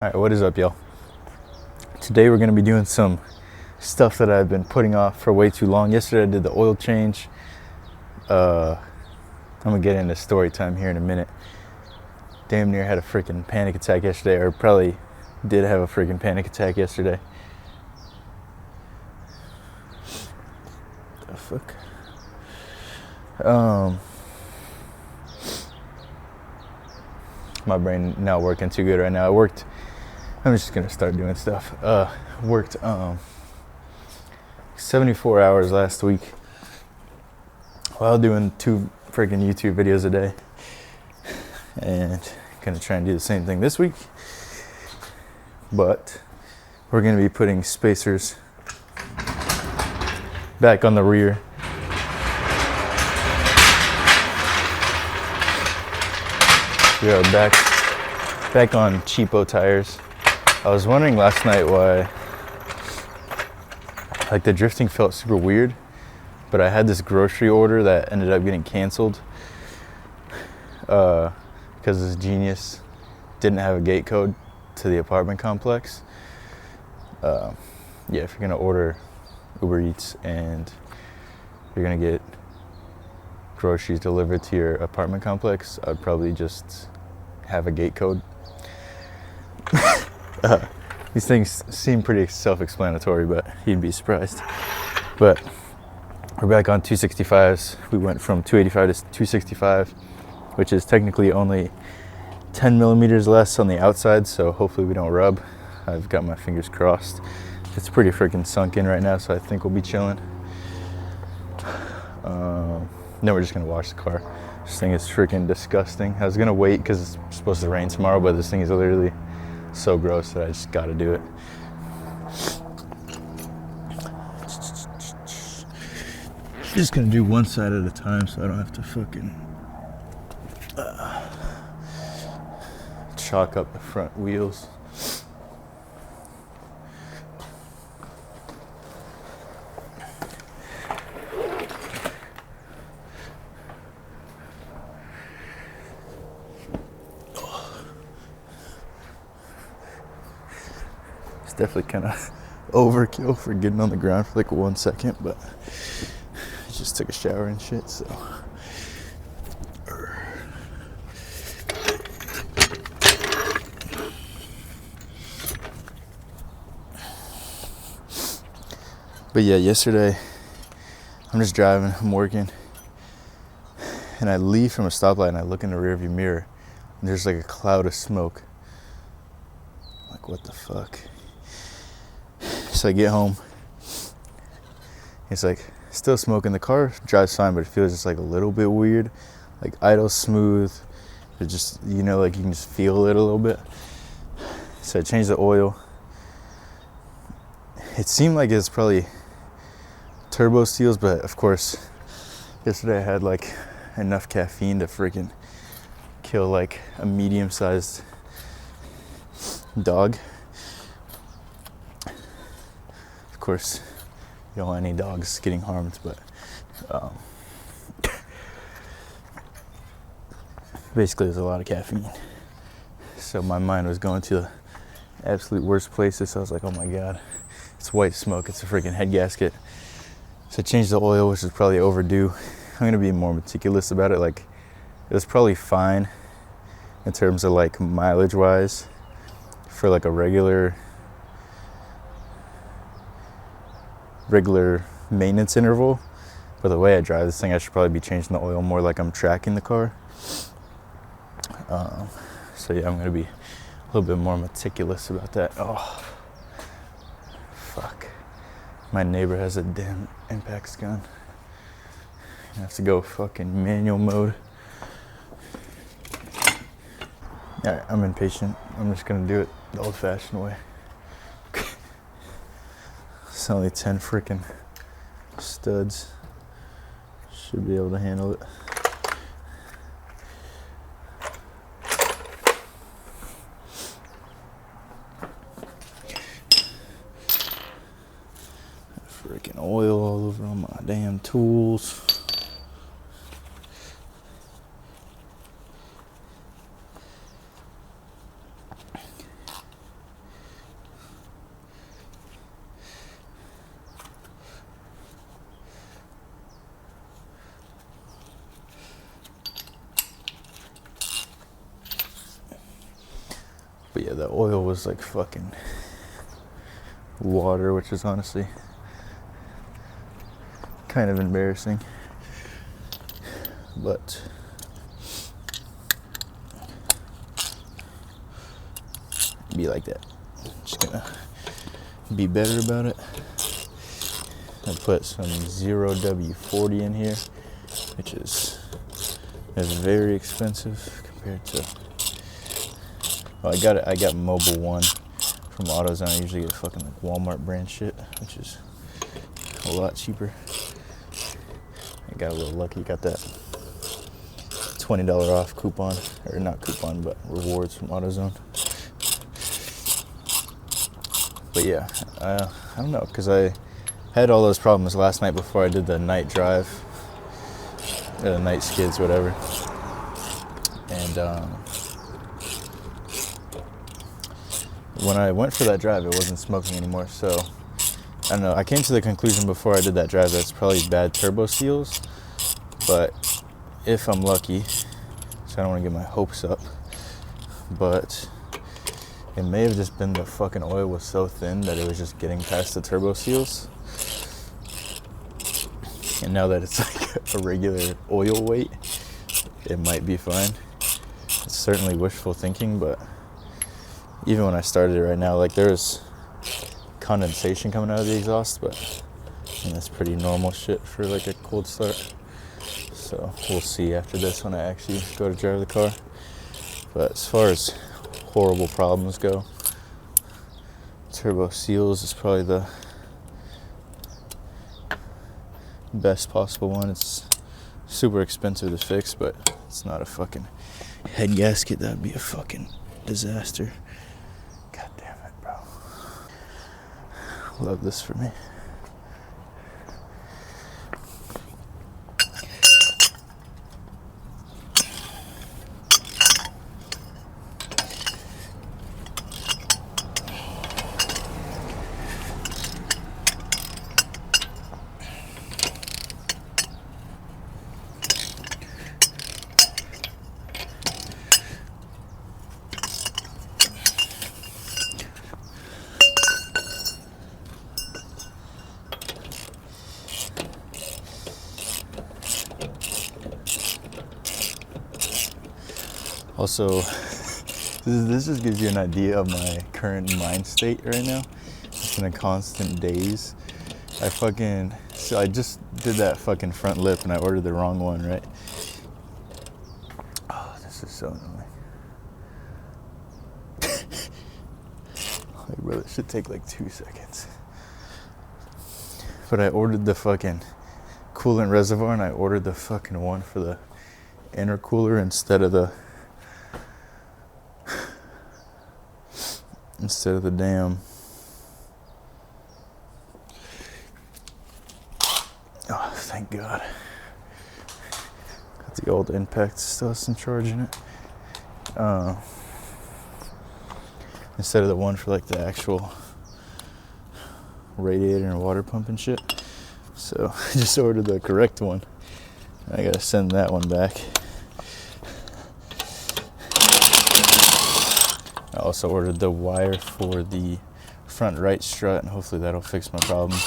Alright, what is up, y'all? Today we're going to be doing some stuff that I've been putting off for way too long. Yesterday I did the oil change. I'm going to get into story time here in a minute. Damn near had a freaking panic attack yesterday, or probably did have a freaking panic attack yesterday. The fuck? My brain not working too good right now. I'm just gonna start doing stuff. Worked 74 hours last week while doing 2 freaking YouTube videos a day, and gonna try and do the same thing this week. But we're gonna be putting spacers back on the rear. We are back on cheapo tires. I was wondering last night why, like, the drifting felt super weird, but I had this grocery order that ended up getting canceled because this genius didn't have a gate code to the apartment complex. Yeah, if you're gonna order Uber Eats and you're gonna get groceries delivered to your apartment complex, I'd probably just have a gate code. These things seem pretty self-explanatory, but you'd be surprised. But we're back on 265s. We went from 285 to 265, which is technically only 10 millimeters less on the outside, so hopefully we don't rub. I've got my fingers crossed. It's pretty freaking sunk in right now, so I think we'll be chilling. Then we're just gonna wash the car. This thing is freaking disgusting. I was gonna wait because it's supposed to rain tomorrow, but this thing is literally so gross that I just gotta do it. Just gonna do one side at a time so I don't have to fucking chalk up the front wheels. Definitely kind of overkill for getting on the ground for like 1 second, but I just took a shower and shit, so. But yeah, yesterday I'm just driving, I'm working, and I leave from a stoplight and I look in the rearview mirror and there's like a cloud of smoke. Like, what the fuck? So I get home, it's like still smoking. The car drives fine, but it feels just like a little bit weird. Like idle smooth, it just, you know, like you can just feel it a little bit. So I changed the oil. It seemed like it's probably turbo steels, but of course yesterday I had like enough caffeine to freaking kill like a medium-sized dog. Of course, you don't want any dogs getting harmed, but basically there's a lot of caffeine. So my mind was going to the absolute worst places. So I was like, oh my God, it's white smoke, it's a freaking head gasket. So I changed the oil, which is probably overdue. I'm gonna be more meticulous about it. Like, it was probably fine in terms of like mileage wise for like a regular maintenance interval, but the way I drive this thing, I should probably be changing the oil more like I'm tracking the car. So yeah, I'm gonna be a little bit more meticulous about that. Oh, fuck. My neighbor has a damn impacts gun. I have to go fucking manual mode. Alright, I'm impatient. I'm just gonna do it the old-fashioned way. It's only 10 freaking studs. Should be able to handle it. Freaking oil all over on my damn tools. yeah, the oil was like fucking water, which is honestly kind of embarrassing. But be like that. Just gonna be better about it. I put some 0W40 in here, which is very expensive compared to. Well, I got Mobile One from AutoZone. I usually get fucking like Walmart brand shit, which is a lot cheaper. I got a little lucky. Got that $20 off coupon, or not coupon, but rewards from AutoZone. But yeah, I don't know, because I had all those problems last night before I did the night drive, or the night skids, whatever. And when I went for that drive, it wasn't smoking anymore. So I don't know. I came to the conclusion before I did that drive that it's probably bad turbo seals. But if I'm lucky, so I don't want to get my hopes up, but it may have just been the fucking oil was so thin that it was just getting past the turbo seals. And now that it's like a regular oil weight, it might be fine. It's certainly wishful thinking, but even when I started it right now, like there's condensation coming out of the exhaust, but that's pretty normal shit for like a cold start. So we'll see after this when I actually go to drive the car. But as far as horrible problems go, turbo seals is probably the best possible one. It's super expensive to fix, but it's not a fucking head gasket. That'd be a fucking disaster. God damn it, bro. Love this for me. Also, this just gives you an idea of my current mind state right now. It's in a constant daze. So I just did that fucking front lip and I ordered the wrong one, right? Oh, this is so annoying. Like, bro, it should take like 2 seconds. But I ordered the fucking coolant reservoir and I ordered the fucking one for the intercooler instead of the damn. Oh, thank God. Got the old impact, still has some charge in it. Instead of the one for like the actual radiator and water pump and shit. So I just ordered the correct one. I gotta send that one back. I also ordered the wire for the front right strut, and hopefully that'll fix my problem.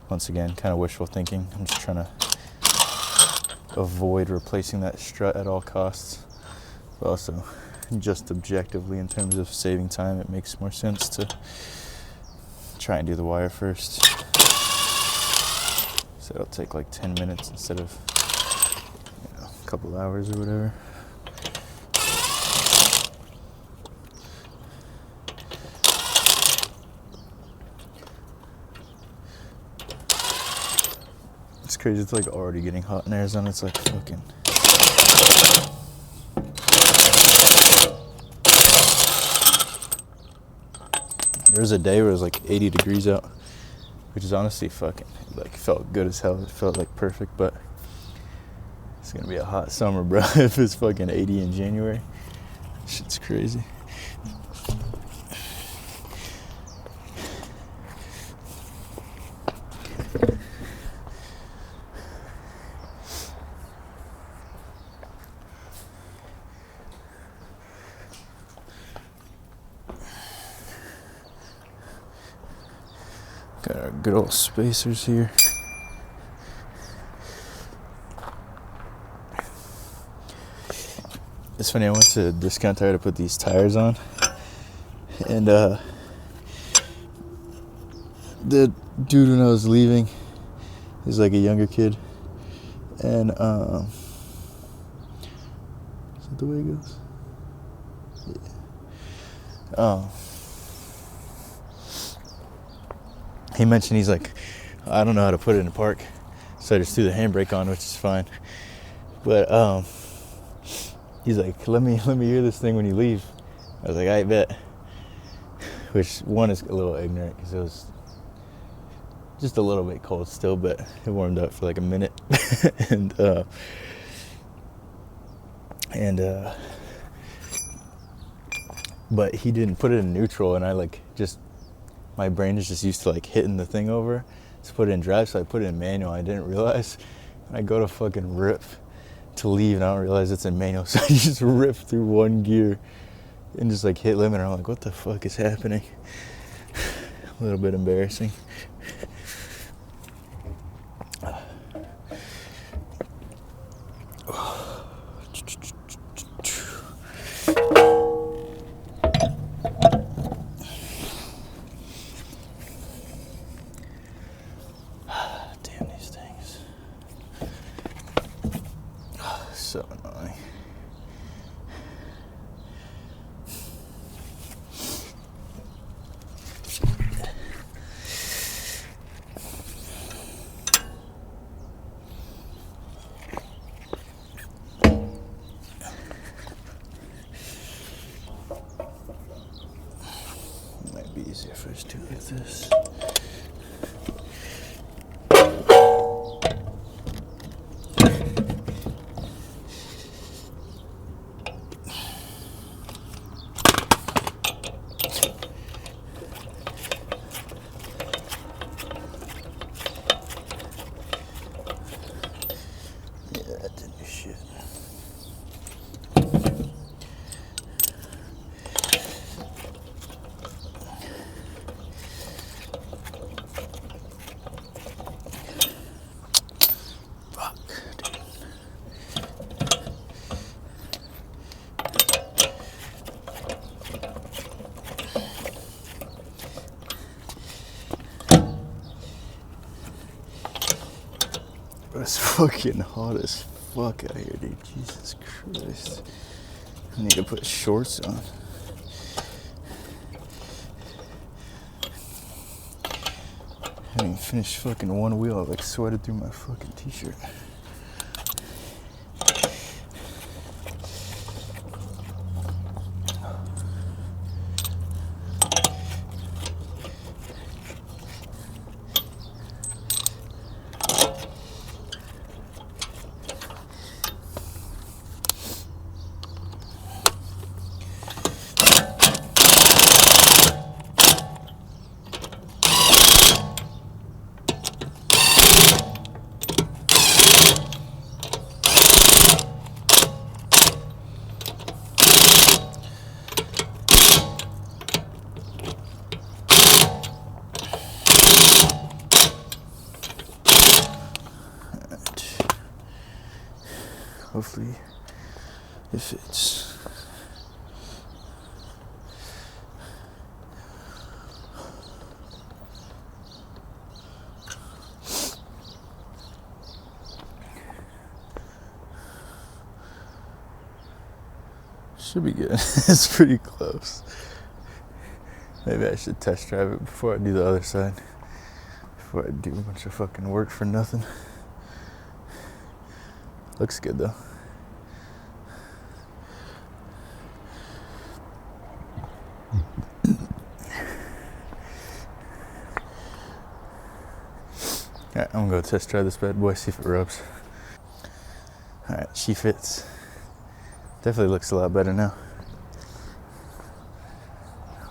Once again, kind of wishful thinking. I'm just trying to avoid replacing that strut at all costs. But also, just objectively, in terms of saving time, it makes more sense to try and do the wire first. So it'll take like 10 minutes instead of a couple hours or whatever. It's crazy, it's like already getting hot in Arizona. It's like fucking. There was a day where it was like 80 degrees out, which is honestly fucking, like, felt good as hell. It felt like perfect, but it's gonna be a hot summer, bro. If it's fucking 80 in January, shit's crazy. Got our good old spacers here. It's funny, I went to a discount tire to put these tires on, and the dude when I was leaving, he's like a younger kid, and is that the way it goes? Yeah. He mentioned, he's like, I don't know how to put it in park, so I just threw the handbrake on, which is fine. But he's like, let me hear this thing when you leave. I was like, I bet. Which, one, is a little ignorant because it was just a little bit cold still, but it warmed up for like a minute. But he didn't put it in neutral, and I like just, my brain is just used to like hitting the thing over to put it in drive, so I put it in manual. I didn't realize, and I go to fucking rip to leave, and I don't realize it's in manual, so I just rip through one gear and just like hit limit. I'm like, what the fuck is happening? A little bit embarrassing. Damn these things. So annoying. Might be easier if I just do it like this. Yeah, that didn't do shit. Fuck, dude. It's fucking hot as fuck out here, dude. Jesus Christ. I need to put shorts on. I haven't even finished fucking one wheel. I like sweated through my fucking t-shirt. Hopefully it fits. Should be good. It's pretty close. Maybe I should test drive it before I do the other side. Before I do a bunch of fucking work for nothing. Looks good though. Alright, I'm gonna go test drive this bad boy, see if it rubs. Alright, she fits. Definitely looks a lot better now.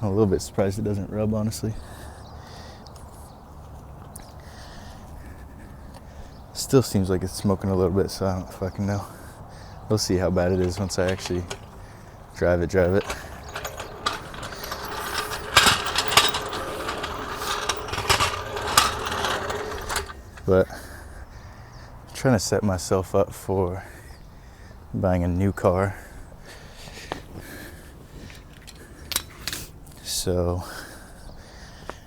I'm a little bit surprised it doesn't rub, honestly. Still seems like it's smoking a little bit, so I don't fucking know. We'll see how bad it is once I actually drive it. But I'm trying to set myself up for buying a new car. So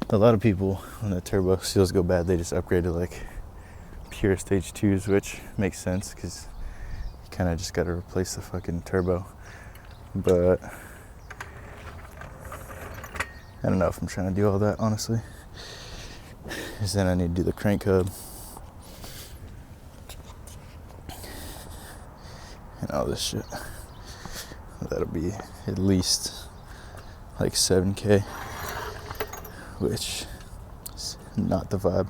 a lot of people, when the turbo seals go bad, they just upgrade to like pure stage 2s, which makes sense because you kind of just got to replace the fucking turbo. But I don't know if I'm trying to do all that, honestly. Because then I need to do the crank hub and all this shit. That'll be at least like 7K, which is not the vibe.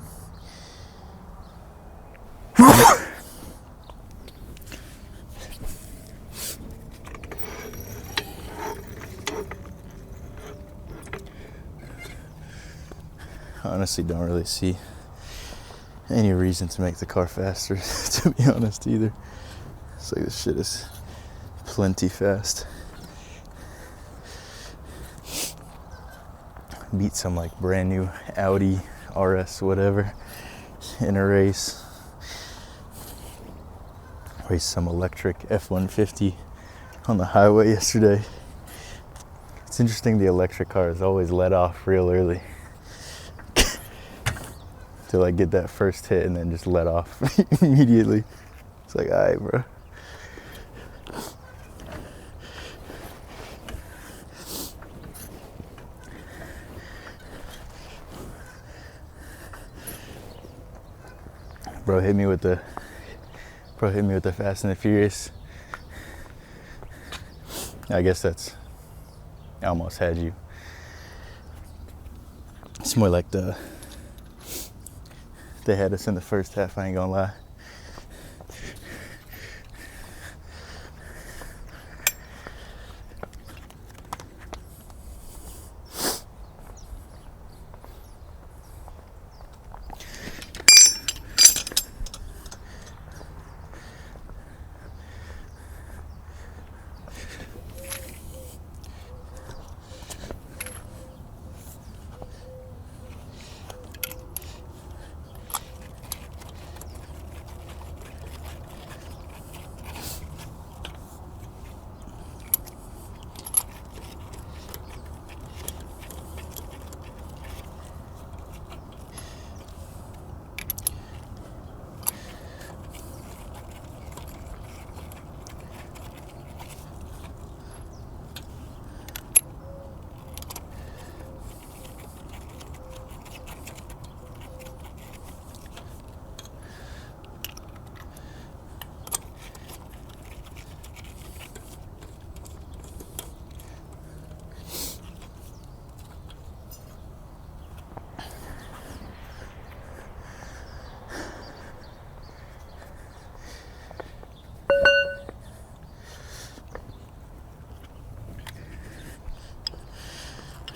I honestly don't really see any reason to make the car faster, to be honest, either. It's like this shit is plenty fast. Beat some like brand new Audi RS whatever in a race. Raced some electric f-150 on the highway yesterday. It's interesting, the electric cars always let off real early to like get that first hit and then just let off immediately. It's like, alright, bro. Bro hit me with the Fast and the Furious. I guess that's, I almost had you. It's more like they had us in the first half, I ain't gonna lie.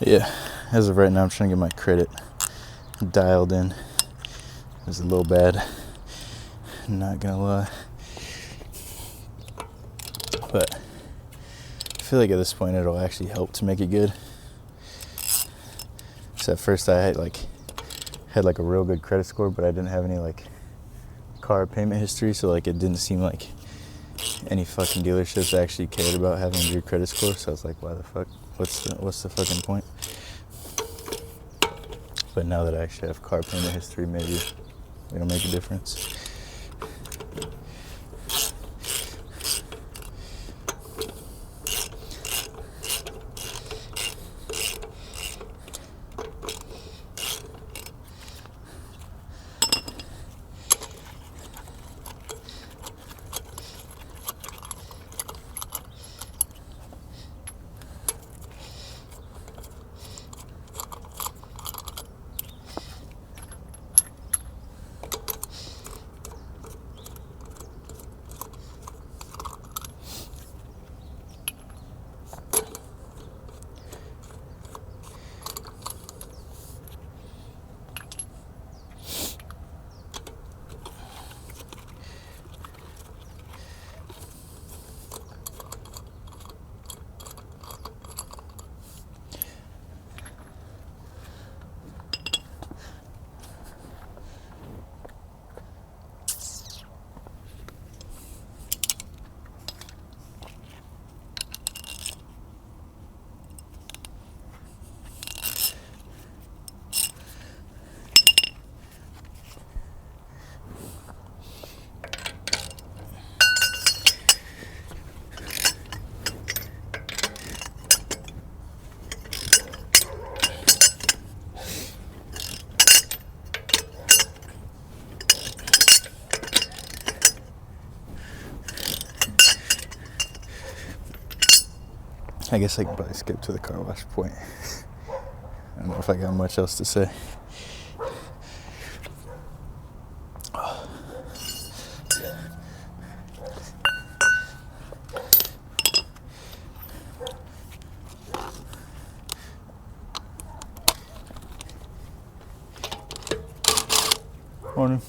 Yeah, as of right now, I'm trying to get my credit dialed in. It was a little bad, not gonna lie. But I feel like at this point it'll actually help to make it good. So at first I had like a real good credit score, but I didn't have any like car payment history, so like it didn't seem like any fucking dealerships actually cared about having a good credit score. So I was like, why the fuck? What's the fucking point? But now that I actually have car payment history, maybe it'll make a difference. I guess I can probably skip to the car wash point. I don't know if I got much else to say. Morning.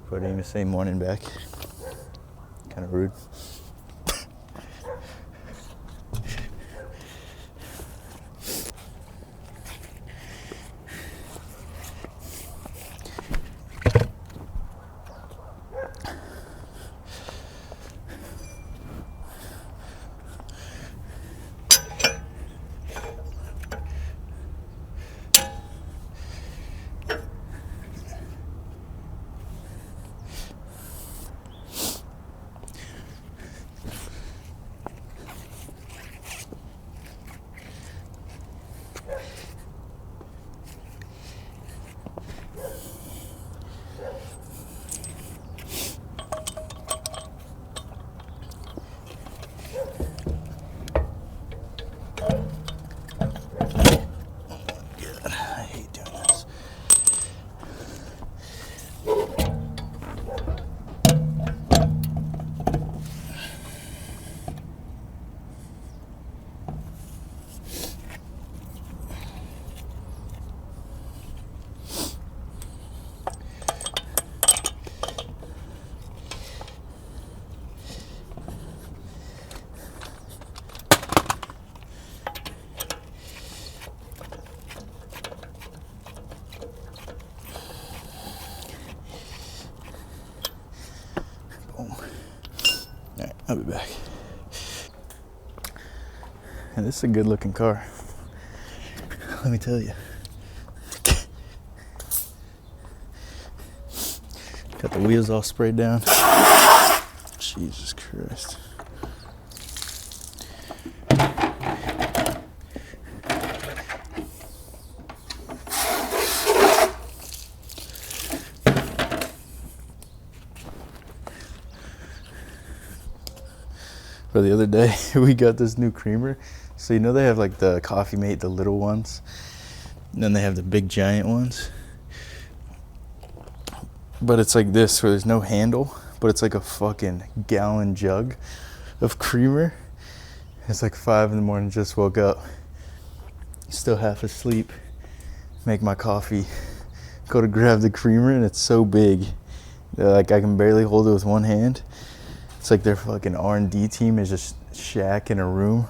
But I didn't even say morning back. Kind of rude. Alright, I'll be back. And this is a good looking car. Let me tell you. Got the wheels all sprayed down. Jesus Christ. But the other day, we got this new creamer. So you know they have like the Coffee Mate, the little ones. And then they have the big giant ones. But it's like this, where there's no handle. But it's like a fucking gallon jug of creamer. It's like 5 in the morning, just woke up. Still half asleep. Make my coffee. Go to grab the creamer and it's so big. Like I can barely hold it with one hand. It's like their fucking R&D team is just shack in a room.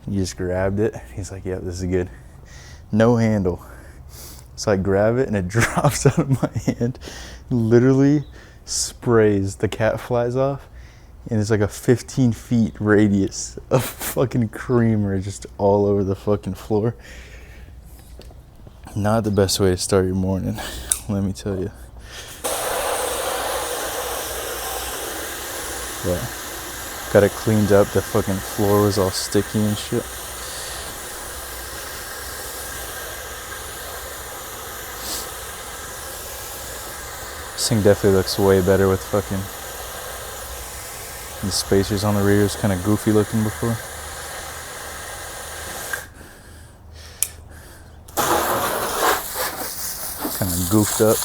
You just grabbed it. He's like, yep, this is good. No handle. So I grab it and it drops out of my hand. Literally sprays. The cat flies off. And it's like a 15 feet radius of fucking creamer just all over the fucking floor. Not the best way to start your morning, let me tell you. Yeah, got it cleaned up. The fucking floor was all sticky and shit. This thing definitely looks way better with fucking the spacers on the rear. Is kind of goofy looking before. Kind of goofed up.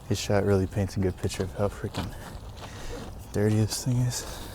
His shot really paints a good picture of how freaking dirty this thing is.